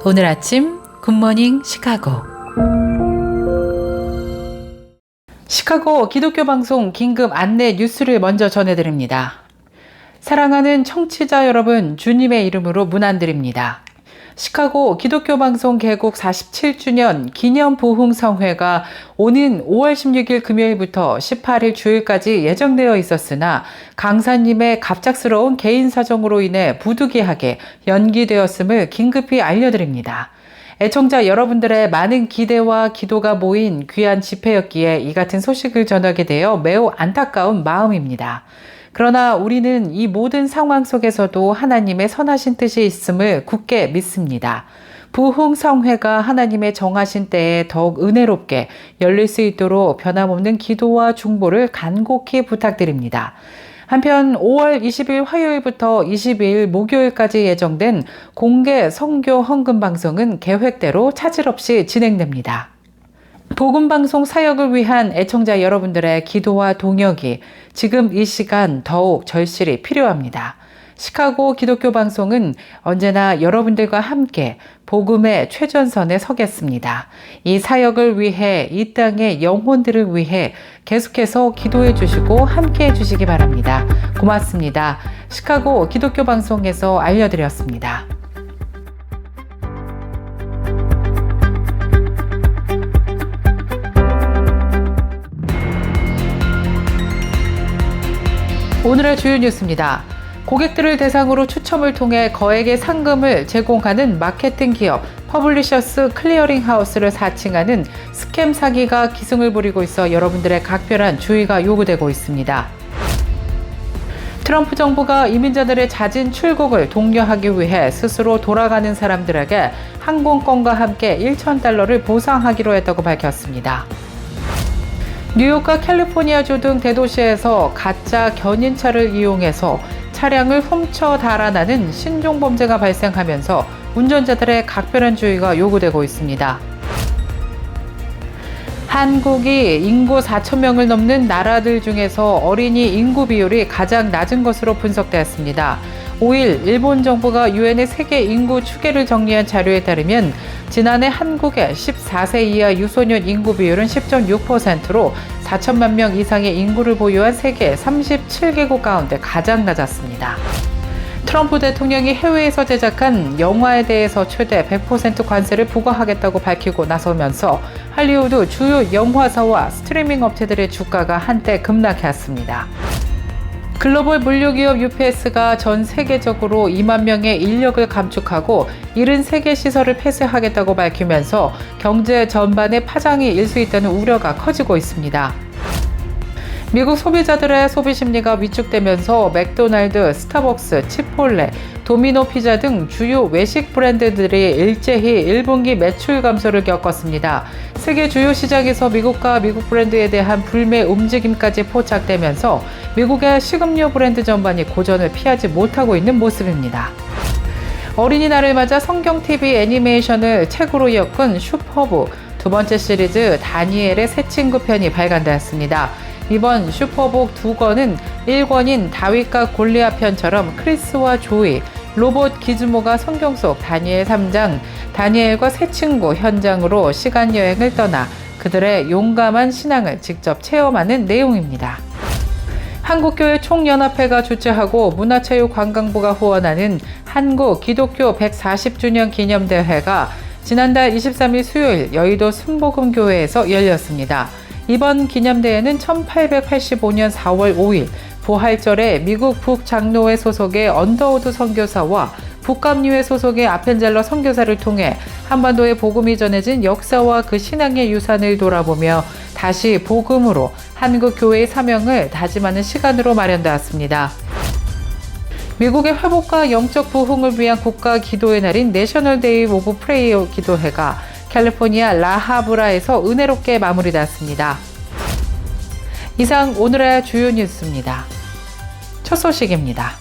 오늘 아침 굿모닝 시카고. 시카고 기독교 방송 긴급 안내 뉴스를 먼저 전해드립니다. 사랑하는 청취자 여러분, 주님의 이름으로 문안드립니다. 시카고 기독교 방송 개국 47주년 기념 부흥성회가 오는 5월 16일 금요일부터 18일 주일까지 예정되어 있었으나 강사님의 갑작스러운 개인 사정으로 인해 부득이하게 연기되었음을 긴급히 알려드립니다. 애청자 여러분들의 많은 기대와 기도가 모인 귀한 집회였기에 이 같은 소식을 전하게 되어 매우 안타까운 마음입니다. 그러나 우리는 이 모든 상황 속에서도 하나님의 선하신 뜻이 있음을 굳게 믿습니다. 부흥성회가 하나님의 정하신 때에 더욱 은혜롭게 열릴 수 있도록 변함없는 기도와 중보를 간곡히 부탁드립니다. 한편 5월 20일 화요일부터 22일 목요일까지 예정된 공개 선교 헌금 방송은 계획대로 차질 없이 진행됩니다. 복음방송 사역을 위한 애청자 여러분들의 기도와 동역이 지금 이 시간 더욱 절실히 필요합니다. 시카고 기독교 방송은 언제나 여러분들과 함께 복음의 최전선에 서겠습니다. 이 사역을 위해, 이 땅의 영혼들을 위해 계속해서 기도해 주시고 함께 해 주시기 바랍니다. 고맙습니다. 시카고 기독교 방송에서 알려드렸습니다. 오늘의 주요 뉴스입니다. 고객들을 대상으로 추첨을 통해 거액의 상금을 제공하는 마케팅 기업 퍼블리셔스 클리어링 하우스를 사칭하는 스캠 사기가 기승을 부리고 있어 여러분들의 각별한 주의가 요구되고 있습니다. 트럼프 정부가 이민자들의 잦은 출국을 독려하기 위해 스스로 돌아가는 사람들에게 항공권과 함께 $1,000를 보상하기로 했다고 밝혔습니다. 뉴욕과 캘리포니아주 등 대도시에서 가짜 견인차를 이용해서 차량을 훔쳐 달아나는 신종 범죄가 발생하면서 운전자들의 각별한 주의가 요구되고 있습니다. 한국이 인구 4,000명을 넘는 나라들 중에서 어린이 인구 비율이 가장 낮은 것으로 분석되었습니다. 5일 일본 정부가 유엔의 세계 인구 추계를 정리한 자료에 따르면 지난해 한국의 14세 이하 유소년 인구 비율은 10.6%로 4천만 명 이상의 인구를 보유한 세계 37개국 가운데 가장 낮았습니다. 트럼프 대통령이 해외에서 제작한 영화에 대해서 최대 100% 관세를 부과하겠다고 밝히고 나서면서 할리우드 주요 영화사와 스트리밍 업체들의 주가가 한때 급락했습니다. 글로벌 물류기업 UPS가 전 세계적으로 2만 명의 인력을 감축하고 73개 시설을 폐쇄하겠다고 밝히면서 경제 전반에 파장이 일 수 있다는 우려가 커지고 있습니다. 미국 소비자들의 소비 심리가 위축되면서 맥도날드, 스타벅스, 치폴레, 도미노 피자 등 주요 외식 브랜드들이 일제히 1분기 매출 감소를 겪었습니다. 세계 주요 시장에서 미국과 미국 브랜드에 대한 불매 움직임까지 포착되면서 미국의 식음료 브랜드 전반이 고전을 피하지 못하고 있는 모습입니다. 어린이날을 맞아 성경TV 애니메이션을 책으로 엮은 슈퍼북 두 번째 시리즈 다니엘의 새 친구 편이 발간되었습니다. 이번 슈퍼북 2권은 1권인 다윗과 골리앗 편처럼 크리스와 조이, 로봇 기즈모가 성경 속 다니엘 3장, 다니엘과 새 친구 현장으로 시간여행을 떠나 그들의 용감한 신앙을 직접 체험하는 내용입니다. 한국교회 총연합회가 주최하고 문화체육관광부가 후원하는 한국 기독교 140주년 기념대회가 지난달 23일 수요일 여의도 순복음교회에서 열렸습니다. 이번 기념대회는 1885년 4월 5일 부활절에 미국 북장로회 소속의 언더우드 선교사와 북감리회 소속의 아펜젤러 선교사를 통해 한반도에 복음이 전해진 역사와 그 신앙의 유산을 돌아보며 다시 복음으로 한국 교회의 사명을 다짐하는 시간으로 마련되었습니다. 미국의 회복과 영적 부흥을 위한 국가 기도의 날인 내셔널 데이 오브 프레이어 기도회가 캘리포니아 라하브라에서 은혜롭게 마무리되었습니다. 이상 오늘의 주요 뉴스입니다. 첫 소식입니다.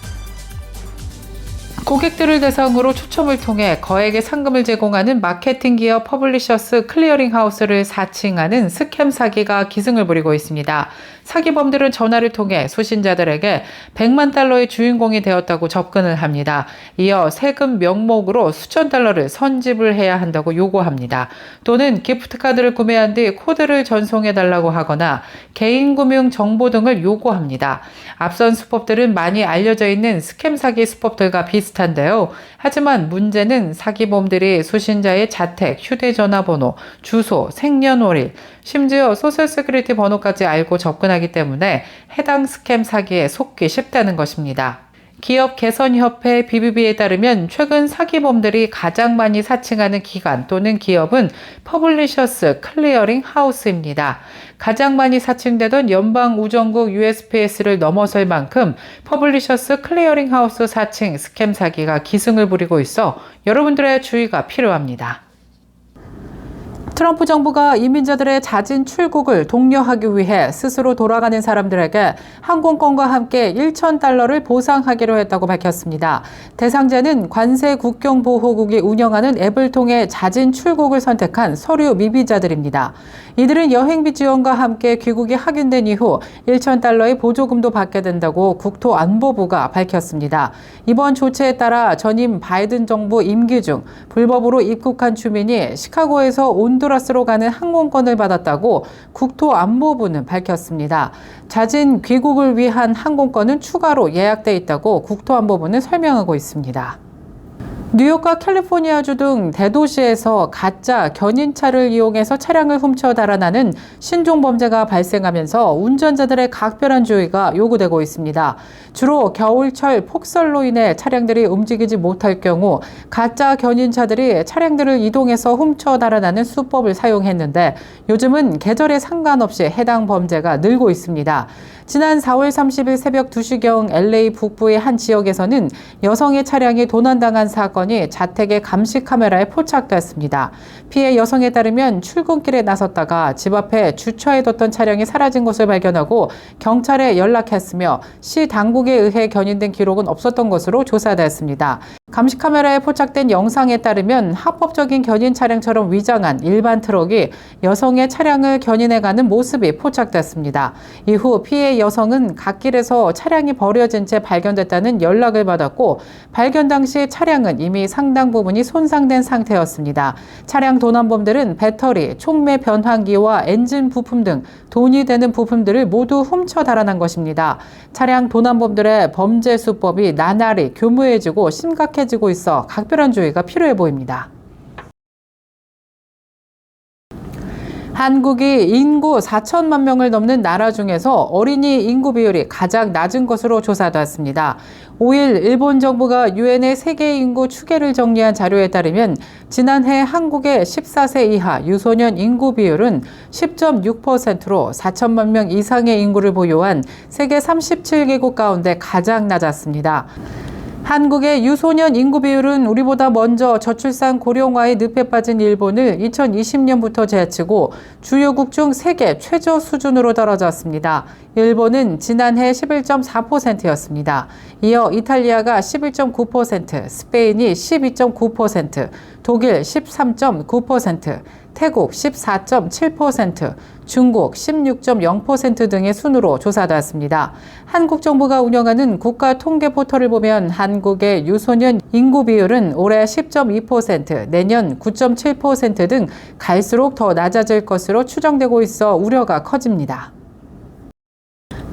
고객들을 대상으로 추첨을 통해 거액의 상금을 제공하는 마케팅 기업 퍼블리셔스 클리어링 하우스를 사칭하는 스캠 사기가 기승을 부리고 있습니다. 사기범들은 전화를 통해 수신자들에게 100만 달러의 주인공이 되었다고 접근을 합니다. 이어 세금 명목으로 수천 달러를 선집을 해야 한다고 요구합니다. 또는 기프트카드를 구매한 뒤 코드를 전송해달라고 하거나 개인금융 정보 등을 요구합니다. 앞선 수법들은 많이 알려져 있는 스캠 사기 수법들과 비슷한데요. 하지만 문제는 사기범들이 수신자의 자택, 휴대전화번호, 주소, 생년월일, 심지어 소셜 세큐리티 번호까지 알고 접근하기 때문에 해당 스캠 사기에 속기 쉽다는 것입니다. 기업 개선협회 BBB에 따르면 최근 사기범들이 가장 많이 사칭하는 기관 또는 기업은 퍼블리셔스 클리어링 하우스입니다. 가장 많이 사칭되던 연방우정국 USPS를 넘어설 만큼 퍼블리셔스 클리어링 하우스 사칭 스캠 사기가 기승을 부리고 있어 여러분들의 주의가 필요합니다. 트럼프 정부가 이민자들의 잦은 출국을 독려하기 위해 스스로 돌아가는 사람들에게 항공권과 함께 1,000달러를 보상하기로 했다고 밝혔습니다. 대상자는 관세 국경보호국이 운영하는 앱을 통해 잦은 출국을 선택한 서류 미비자들입니다. 이들은 여행비 지원과 함께 귀국이 확인된 이후 1,000달러의 보조금도 받게 된다고 국토안보부가 밝혔습니다. 이번 조치에 따라 전임 바이든 정부 임기 중 불법으로 입국한 주민이 시카고에서 온두라스로 가는 항공권을 받았다고 국토안보부는 밝혔습니다. 잦은 귀국을 위한 항공권은 추가로 예약돼 있다고 국토안보부는 설명하고 있습니다. 뉴욕과 캘리포니아주 등 대도시에서 가짜 견인차를 이용해서 차량을 훔쳐 달아나는 신종 범죄가 발생하면서 운전자들의 각별한 주의가 요구되고 있습니다. 주로 겨울철 폭설로 인해 차량들이 움직이지 못할 경우 가짜 견인차들이 차량들을 이동해서 훔쳐 달아나는 수법을 사용했는데 요즘은 계절에 상관없이 해당 범죄가 늘고 있습니다. 지난 4월 30일 새벽 2시경 LA 북부의 한 지역에서는 여성의 차량이 도난당한 사건이 자택의 감시 카메라에 포착됐습니다. 피해 여성에 따르면 출근길에 나섰다가 집 앞에 주차해뒀던 차량이 사라진 것을 발견하고 경찰에 연락했으며 시 당국에 의해 견인된 기록은 없었던 것으로 조사됐습니다. 감시 카메라에 포착된 영상에 따르면 합법적인 견인 차량처럼 위장한 일반 트럭이 여성의 차량을 견인해가는 모습이 포착됐습니다. 이후 피해 여성은 갓길에서 차량이 버려진 채 발견됐다는 연락을 받았고 발견 당시 차량은 이미 상당 부분이 손상된 상태였습니다. 차량 도난범들은 배터리, 촉매 변환기와 엔진 부품 등 돈이 되는 부품들을 모두 훔쳐 달아난 것입니다. 차량 도난범들의 범죄 수법이 나날이 교묘해지고 심각해지고 있어 각별한 주의가 필요해 보입니다. 한국이 인구 4천만 명을 넘는 나라 중에서 어린이 인구 비율이 가장 낮은 것으로 조사됐습니다. 5일 일본 정부가 유엔의 세계 인구 추계를 정리한 자료에 따르면 지난해 한국의 14세 이하 유소년 인구 비율은 10.6%로 4천만 명 이상의 인구를 보유한 세계 37개국 가운데 가장 낮았습니다. 한국의 유소년 인구 비율은 우리보다 먼저 저출산 고령화의 늪에 빠진 일본을 2020년부터 제치고 주요국 중 세계 최저 수준으로 떨어졌습니다. 일본은 지난해 11.4%였습니다. 이어 이탈리아가 11.9%, 스페인이 12.9%, 독일 13.9%, 태국 14.7%, 중국 16.0% 등의 순으로 조사됐습니다. 한국 정부가 운영하는 국가 통계 포털을 보면 한국의 유소년 인구 비율은 올해 10.2%, 내년 9.7% 등 갈수록 더 낮아질 것으로 추정되고 있어 우려가 커집니다.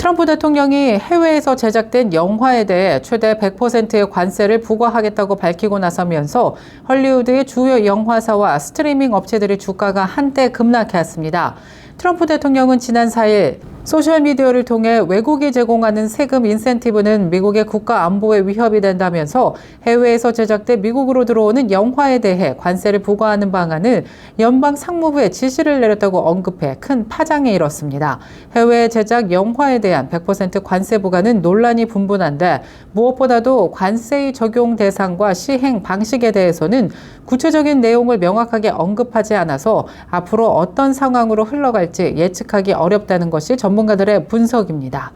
트럼프 대통령이 해외에서 제작된 영화에 대해 최대 100%의 관세를 부과하겠다고 밝히고 나서면서 헐리우드의 주요 영화사와 스트리밍 업체들의 주가가 한때 급락했습니다. 트럼프 대통령은 지난 4일 소셜미디어를 통해 외국이 제공하는 세금 인센티브는 미국의 국가 안보에 위협이 된다면서 해외에서 제작돼 미국으로 들어오는 영화에 대해 관세를 부과하는 방안을 연방 상무부에 지시를 내렸다고 언급해 큰 파장에 이뤘습니다. 해외 제작 영화에 대한 100% 관세 부과는 논란이 분분한데 무엇보다도 관세의 적용 대상과 시행 방식에 대해서는 구체적인 내용을 명확하게 언급하지 않아서 앞으로 어떤 상황으로 흘러갈지 예측하기 어렵다는 것이 전문가들의 분석입니다.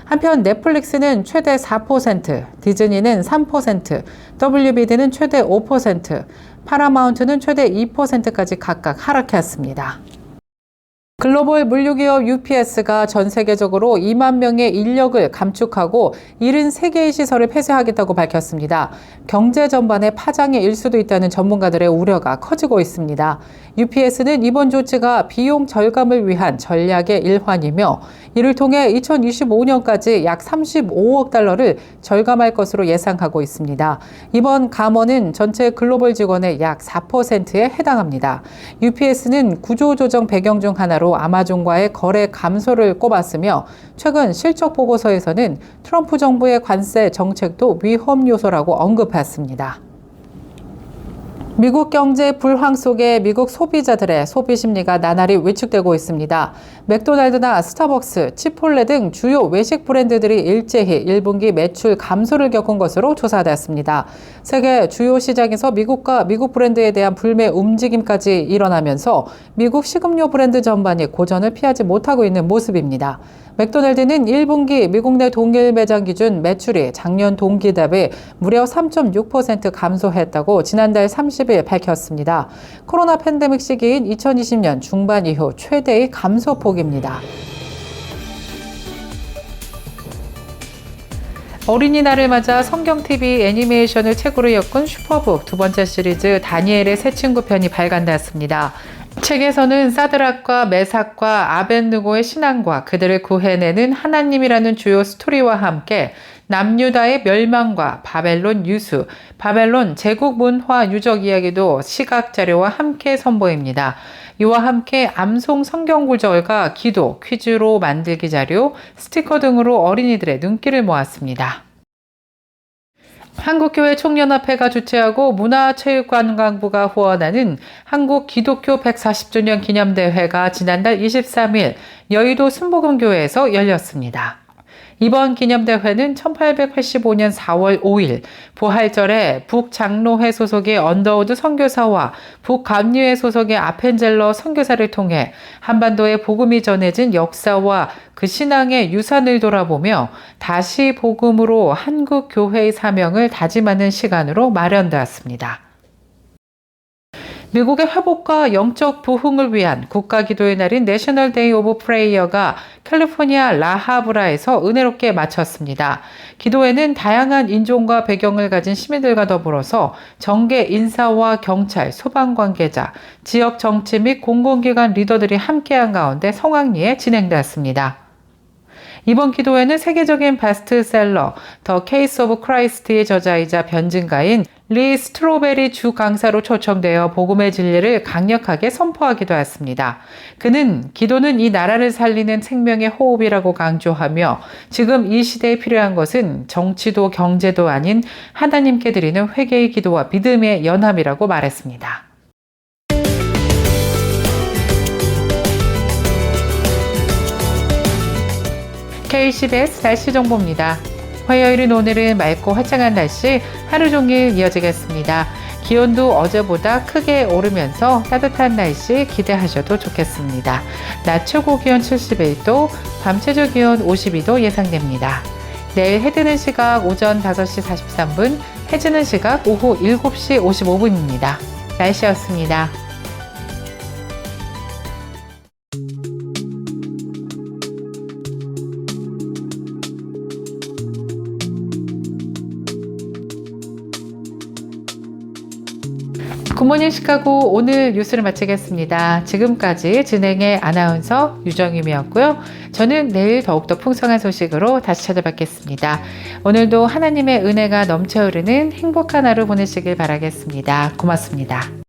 한편 넷플릭스는 최대 4%, 디즈니는 3%, WBD는 최대 5%, 파라마운트는 최대 2%까지 각각 하락했습니다. 글로벌 물류기업 UPS가 전 세계적으로 2만 명의 인력을 감축하고 73개의 시설을 폐쇄하겠다고 밝혔습니다. 경제 전반에 파장이 일 수도 있다는 전문가들의 우려가 커지고 있습니다. UPS는 이번 조치가 비용 절감을 위한 전략의 일환이며 이를 통해 2025년까지 약 35억 달러를 절감할 것으로 예상하고 있습니다. 이번 감원은 전체 글로벌 직원의 약 4%에 해당합니다. UPS는 구조조정 배경 중 하나로 아마존과의 거래 감소를 꼽았으며 최근 실적 보고서에서는 트럼프 정부의 관세 정책도 위험 요소라고 언급했습니다. 미국 경제 불황 속에 미국 소비자들의 소비 심리가 나날이 위축되고 있습니다. 맥도날드나 스타벅스, 치폴레 등 주요 외식 브랜드들이 일제히 1분기 매출 감소를 겪은 것으로 조사됐습니다. 세계 주요 시장에서 미국과 미국 브랜드에 대한 불매 움직임까지 일어나면서 미국 식음료 브랜드 전반이 고전을 피하지 못하고 있는 모습입니다. 맥도날드는 1분기 미국 내 동일 매장 기준 매출이 작년 동기 대비 무려 3.6% 감소했다고 지난달 30일 밝혔습니다. 코로나 팬데믹 시기인 2020년 중반 이후 최대의 감소폭입니다. 어린이날을 맞아 성경TV 애니메이션을 책으로 엮은 슈퍼북 두 번째 시리즈 다니엘의 새 친구 편이 발간되었습니다. 책에서는 사드락과 메삭과 아벳느고의 신앙과 그들을 구해내는 하나님이라는 주요 스토리와 함께 남유다의 멸망과 바벨론 유수, 바벨론 제국 문화 유적 이야기도 시각 자료와 함께 선보입니다. 이와 함께 암송 성경 구절과 기도, 퀴즈로 만들기 자료, 스티커 등으로 어린이들의 눈길을 모았습니다. 한국교회 총연합회가 주최하고 문화체육관광부가 후원하는 한국기독교 140주년 기념대회가 지난달 23일 여의도 순복음교회에서 열렸습니다. 이번 기념대회는 1885년 4월 5일 부활절에 북장로회 소속의 언더우드 선교사와 북감리회 소속의 아펜젤러 선교사를 통해 한반도에 복음이 전해진 역사와 그 신앙의 유산을 돌아보며 다시 복음으로 한국 교회의 사명을 다짐하는 시간으로 마련되었습니다. 미국의 회복과 영적 부흥을 위한 국가기도의 날인 내셔널 데이 오브 프레이어가 캘리포니아 라하브라에서 은혜롭게 마쳤습니다. 기도회는 다양한 인종과 배경을 가진 시민들과 더불어서 정계 인사와 경찰, 소방 관계자, 지역 정치 및 공공기관 리더들이 함께한 가운데 성황리에 진행되었습니다. 이번 기도회는 세계적인 베스트셀러 더 케이스 오브 크라이스트의 저자이자 변증가인 리 스트로베리 주 강사로 초청되어 복음의 진리를 강력하게 선포하기도 했습니다. 그는 기도는 이 나라를 살리는 생명의 호흡이라고 강조하며 지금 이 시대에 필요한 것은 정치도 경제도 아닌 하나님께 드리는 회개의 기도와 믿음의 연합이라고 말했습니다. KCBS 날씨 정보입니다. 화요일인 오늘은 맑고 화창한 날씨 하루 종일 이어지겠습니다. 기온도 어제보다 크게 오르면서 따뜻한 날씨 기대하셔도 좋겠습니다. 낮 최고 기온 71도, 밤 최저 기온 52도 예상됩니다. 내일 해 뜨는 시각 오전 5시 43분, 해 지는 시각 오후 7시 55분입니다. 날씨였습니다. 굿모닝 시카고 오늘 뉴스를 마치겠습니다. 지금까지 진행의 아나운서 유정임이었고요. 저는 내일 더욱더 풍성한 소식으로 다시 찾아뵙겠습니다. 오늘도 하나님의 은혜가 넘쳐 흐르는 행복한 하루 보내시길 바라겠습니다. 고맙습니다.